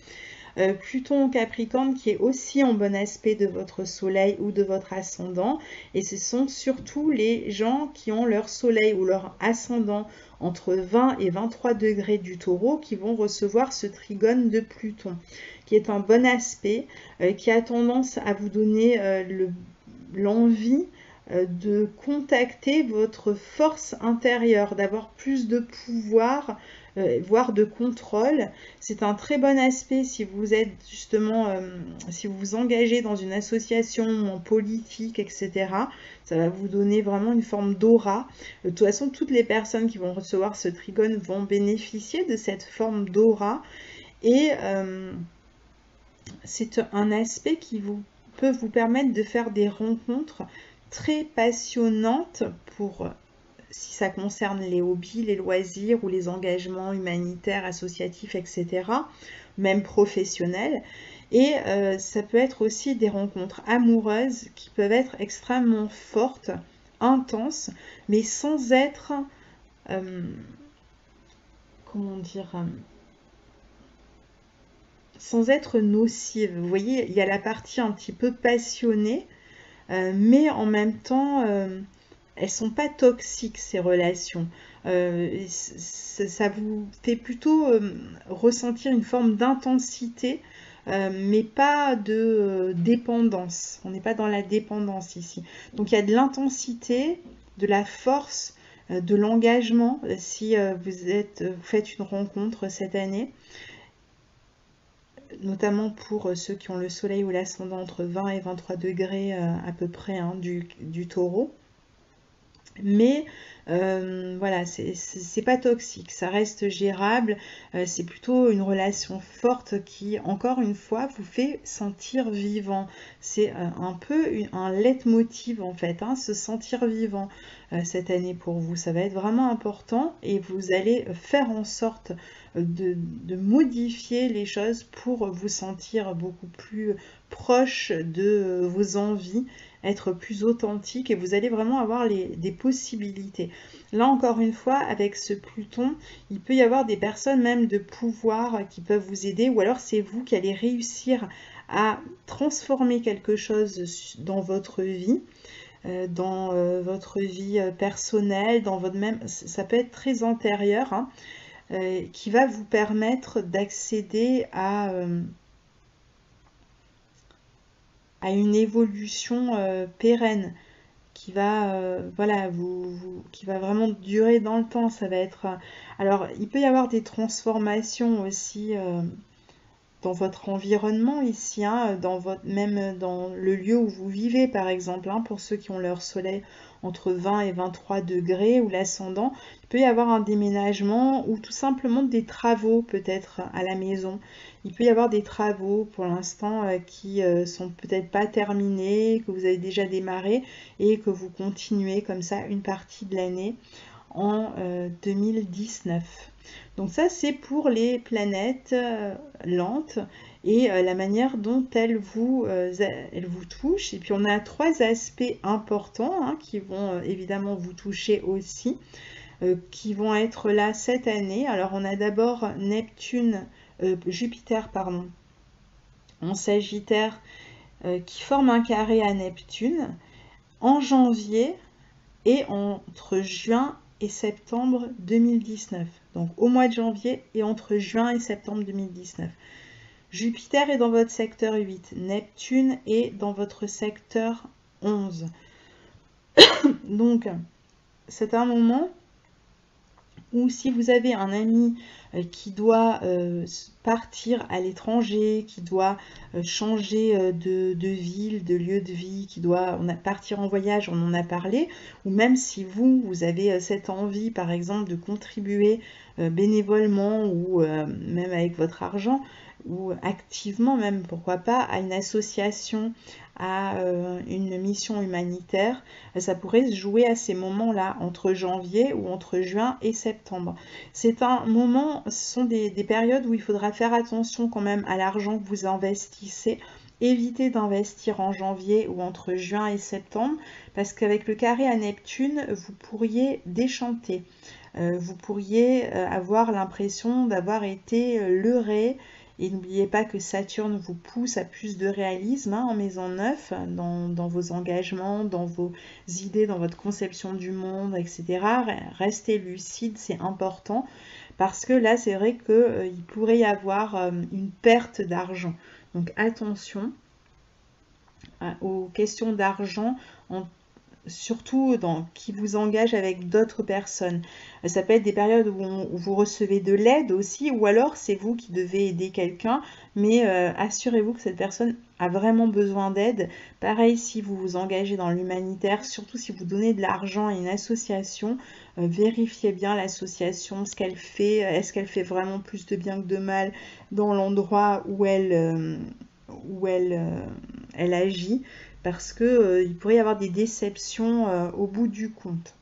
Pluton en Capricorne qui est aussi en bon aspect de votre soleil ou de votre ascendant, et ce sont surtout les gens qui ont leur soleil ou leur ascendant entre 20 et 23 degrés du taureau qui vont recevoir ce trigone de Pluton, qui est un bon aspect, qui a tendance à vous donner l'envie de contacter votre force intérieure, d'avoir plus de pouvoir, voire de contrôle. C'est un très bon aspect si vous êtes justement, si vous vous engagez dans une association, en politique, etc. Ça va vous donner vraiment une forme d'aura. De toute façon, toutes les personnes qui vont recevoir ce trigone vont bénéficier de cette forme d'aura. Et c'est un aspect qui peut vous permettre de faire des rencontres très passionnantes pour, si ça concerne les hobbies, les loisirs ou les engagements humanitaires, associatifs, etc., même professionnels. Et ça peut être aussi des rencontres amoureuses qui peuvent être extrêmement fortes, intenses, mais sans être, comment dire, sans être nocive. Vous voyez, il y a la partie un petit peu passionnée, mais en même temps, elles sont pas toxiques, ces relations. Ça vous fait plutôt ressentir une forme d'intensité, mais pas de dépendance. On n'est pas dans la dépendance ici. Donc il y a de l'intensité, de la force, de l'engagement si vous faites une rencontre cette année, notamment pour ceux qui ont le soleil ou l'ascendant entre 20 et 23 degrés à peu près hein, du taureau. Mais voilà, c'est pas toxique, ça reste gérable, c'est plutôt une relation forte qui, encore une fois, vous fait sentir vivant. C'est un peu un leitmotiv en fait, hein, se sentir vivant cette année pour vous. Ça va être vraiment important et vous allez faire en sorte de modifier les choses pour vous sentir beaucoup plus proche de vos envies, être plus authentique et vous allez vraiment avoir des possibilités. Là encore une fois, avec ce Pluton, il peut y avoir des personnes même de pouvoir qui peuvent vous aider ou alors c'est vous qui allez réussir à transformer quelque chose dans votre vie. Dans votre vie personnelle, dans votre même, ça peut être très antérieur, hein, qui va vous permettre d'accéder à une évolution pérenne qui va, voilà, qui va vraiment durer dans le temps. Ça va être, alors, il peut y avoir des transformations aussi dans votre environnement ici, hein, même dans le lieu où vous vivez, par exemple, hein, pour ceux qui ont leur soleil entre 20 et 23 degrés ou l'ascendant, il peut y avoir un déménagement ou tout simplement des travaux peut-être à la maison. Il peut y avoir des travaux pour l'instant qui sont peut-être pas terminés, que vous avez déjà démarré et que vous continuez comme ça une partie de l'année en 2019. Donc ça, c'est pour les planètes lentes et la manière dont elles vous touchent. Et puis on a 3 aspects importants hein, qui vont évidemment vous toucher aussi, qui vont être là cette année. Alors on a d'abord Jupiter, pardon, en Sagittaire, qui forme un carré à Neptune en janvier et entre juin et septembre 2019. Donc au mois de janvier et entre juin et septembre 2019. Jupiter est dans votre secteur 8, Neptune est dans votre secteur 11. Donc c'est un moment où si vous avez un ami qui doit partir à l'étranger, qui doit changer de ville, de lieu de vie, qui doit partir en voyage, on en a parlé, ou même si vous avez cette envie par exemple de contribuer bénévolement ou même avec votre argent, ou activement même, pourquoi pas, à une association, à une mission humanitaire, ça pourrait se jouer à ces moments-là, entre janvier ou entre juin et septembre. C'est un moment, ce sont des périodes où il faudra faire attention quand même à l'argent que vous investissez. Évitez d'investir en janvier ou entre juin et septembre, parce qu'avec le carré à Neptune, vous pourriez déchanter. Vous pourriez avoir l'impression d'avoir été leurré. Et n'oubliez pas que Saturne vous pousse à plus de réalisme hein, en maison 9, dans vos engagements, dans vos idées, dans votre conception du monde, etc. Restez lucide, c'est important, parce que là, c'est vrai qu'il pourrait y avoir une perte d'argent. Donc attention aux questions d'argent surtout qui vous engage avec d'autres personnes. Ça peut être des périodes où vous recevez de l'aide aussi, ou alors c'est vous qui devez aider quelqu'un, mais assurez-vous que cette personne a vraiment besoin d'aide. Pareil, si vous vous engagez dans l'humanitaire, surtout si vous donnez de l'argent à une association, vérifiez bien l'association, ce qu'elle fait, est-ce qu'elle fait vraiment plus de bien que de mal dans l'endroit où elle agit, parce que il pourrait y avoir des déceptions au bout du compte.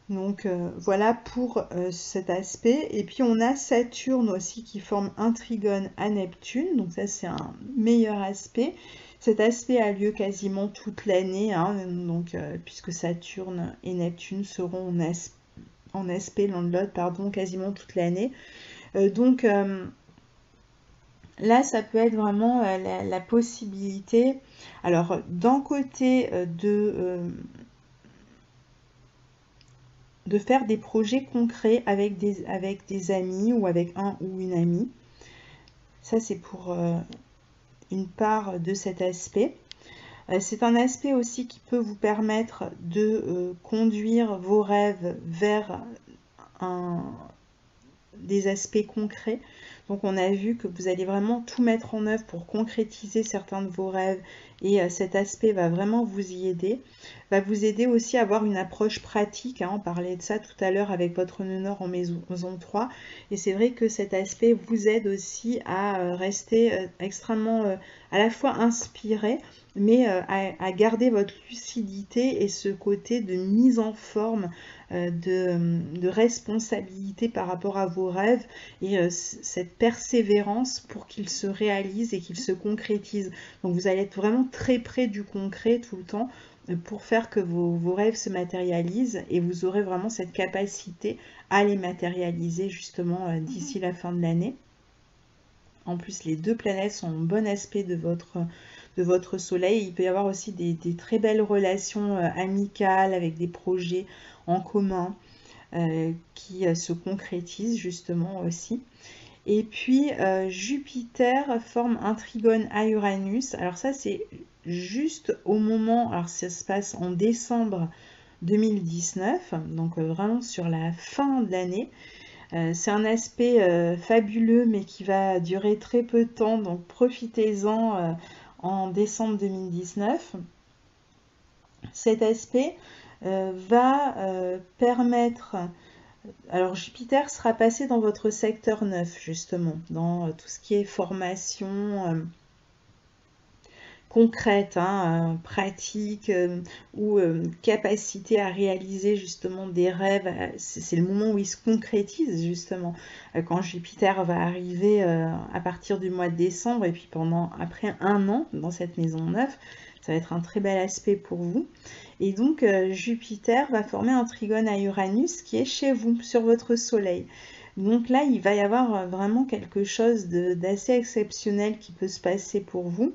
Donc voilà pour cet aspect. Et puis on a Saturne aussi qui forme un trigone à Neptune, donc ça c'est un meilleur aspect. Cet aspect a lieu quasiment toute l'année, hein, donc puisque Saturne et Neptune seront en aspect l'un de l'autre, pardon, quasiment toute l'année. Donc là, ça peut être vraiment la possibilité, alors d'un côté de faire des projets concrets avec des amis ou avec un ou une amie. Ça, c'est pour une part de cet aspect. C'est un aspect aussi qui peut vous permettre de conduire vos rêves vers des aspects concrets. Donc on a vu que vous allez vraiment tout mettre en œuvre pour concrétiser certains de vos rêves et cet aspect va vraiment vous y aider. Va vous aider aussi à avoir une approche pratique, hein, on parlait de ça tout à l'heure avec votre nœud nord en maison 3 et c'est vrai que cet aspect vous aide aussi à rester extrêmement à la fois inspiré mais à garder votre lucidité et ce côté de mise en forme, de responsabilité par rapport à vos rêves et cette persévérance pour qu'ils se réalisent et qu'ils se concrétisent. Donc vous allez être vraiment très près du concret tout le temps pour faire que vos rêves se matérialisent et vous aurez vraiment cette capacité à les matérialiser justement d'ici la fin de l'année. En plus, les deux planètes sont en bon aspect de votre soleil. Il peut y avoir aussi des très belles relations amicales avec des projets en commun qui se concrétisent justement aussi. Et puis Jupiter forme un trigone à Uranus. Alors ça c'est juste au moment, alors ça se passe en décembre 2019, donc vraiment sur la fin de l'année. C'est un aspect fabuleux mais qui va durer très peu de temps, donc profitez-en en décembre 2019. Cet aspect va permettre... Alors Jupiter sera passé dans votre secteur 9 justement, dans tout ce qui est formation concrète, hein, pratique ou capacité à réaliser justement des rêves. C'est le moment où il se concrétise justement. Quand Jupiter va arriver à partir du mois de décembre et puis après un an dans cette maison 9, ça va être un très bel aspect pour vous. Et donc Jupiter va former un trigone à Uranus qui est chez vous, sur votre soleil. Donc là, il va y avoir vraiment quelque chose d'assez exceptionnel qui peut se passer pour vous.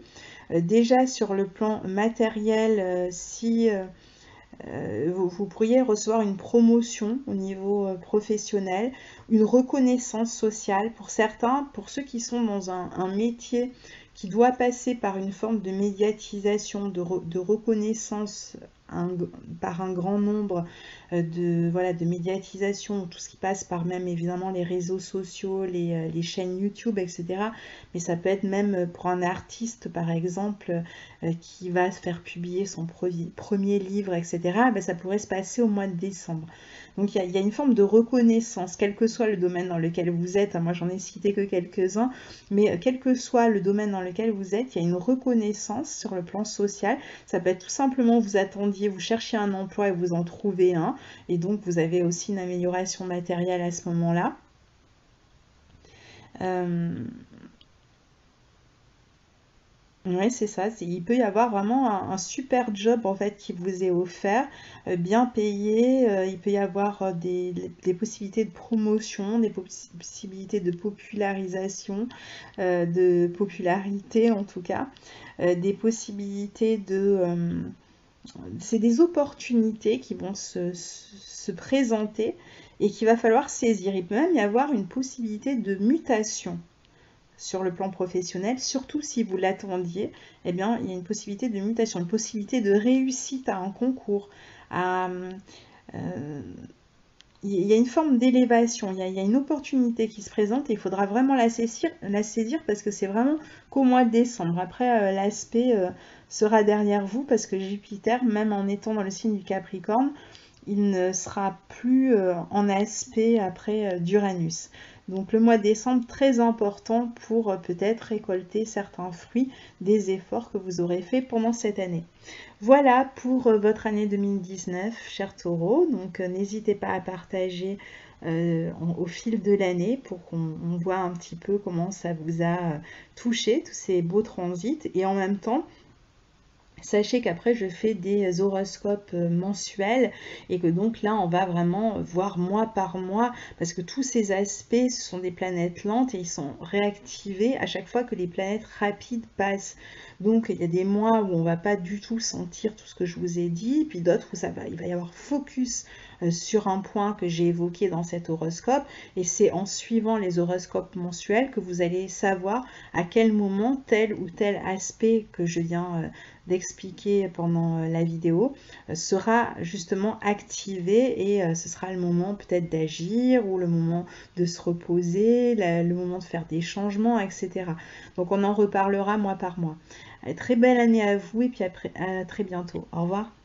Déjà sur le plan matériel, si vous pourriez recevoir une promotion au niveau professionnel, une reconnaissance sociale pour certains, pour ceux qui sont dans un métier qui doit passer par une forme de médiatisation, de reconnaissance par un grand nombre de médiatisation, tout ce qui passe par même évidemment les réseaux sociaux, les chaînes YouTube, etc. Mais ça peut être même pour un artiste par exemple qui va se faire publier son premier livre, etc. Ben, ça pourrait se passer au mois de décembre. Donc il y a une forme de reconnaissance, quel que soit le domaine dans lequel vous êtes. Moi j'en ai cité que quelques-uns, mais quel que soit le domaine dans lequel vous êtes, il y a une reconnaissance sur le plan social. Ça peut être tout simplement vous attendiez, vous cherchiez un emploi et vous en trouvez un, et donc vous avez aussi une amélioration matérielle à ce moment-là. Oui, c'est ça. Il peut y avoir vraiment un super job en fait qui vous est offert, bien payé. Il peut y avoir des possibilités de promotion, des possibilités de popularisation, de popularité en tout cas, des possibilités c'est des opportunités qui vont se présenter et qu'il va falloir saisir. Il peut même y avoir une possibilité de mutation sur le plan professionnel, surtout si vous l'attendiez, eh bien, il y a une possibilité de mutation, une possibilité de réussite à un concours. Il y a une forme d'élévation, il y a une opportunité qui se présente et il faudra vraiment la saisir parce que c'est vraiment qu'au mois de décembre. Après, l'aspect sera derrière vous parce que Jupiter, même en étant dans le signe du Capricorne, il ne sera plus en aspect après d'Uranus. Donc le mois de décembre, très important pour peut-être récolter certains fruits des efforts que vous aurez fait pendant cette année. Voilà pour votre année 2019, chers taureaux. Donc n'hésitez pas à partager au fil de l'année pour qu'on voit un petit peu comment ça vous a touché, tous ces beaux transits. Et en même temps, sachez qu'après je fais des horoscopes mensuels et que donc là on va vraiment voir mois par mois parce que tous ces aspects ce sont des planètes lentes et ils sont réactivés à chaque fois que les planètes rapides passent. Donc il y a des mois où on va pas du tout sentir tout ce que je vous ai dit, puis d'autres où il va y avoir focus sur un point que j'ai évoqué dans cet horoscope, et c'est en suivant les horoscopes mensuels que vous allez savoir à quel moment tel ou tel aspect que je viens d'expliquer pendant la vidéo sera justement activé, et ce sera le moment peut-être d'agir ou le moment de se reposer, le moment de faire des changements, etc. Donc on en reparlera mois par mois. Très belle année à vous, et puis à très bientôt. Au revoir.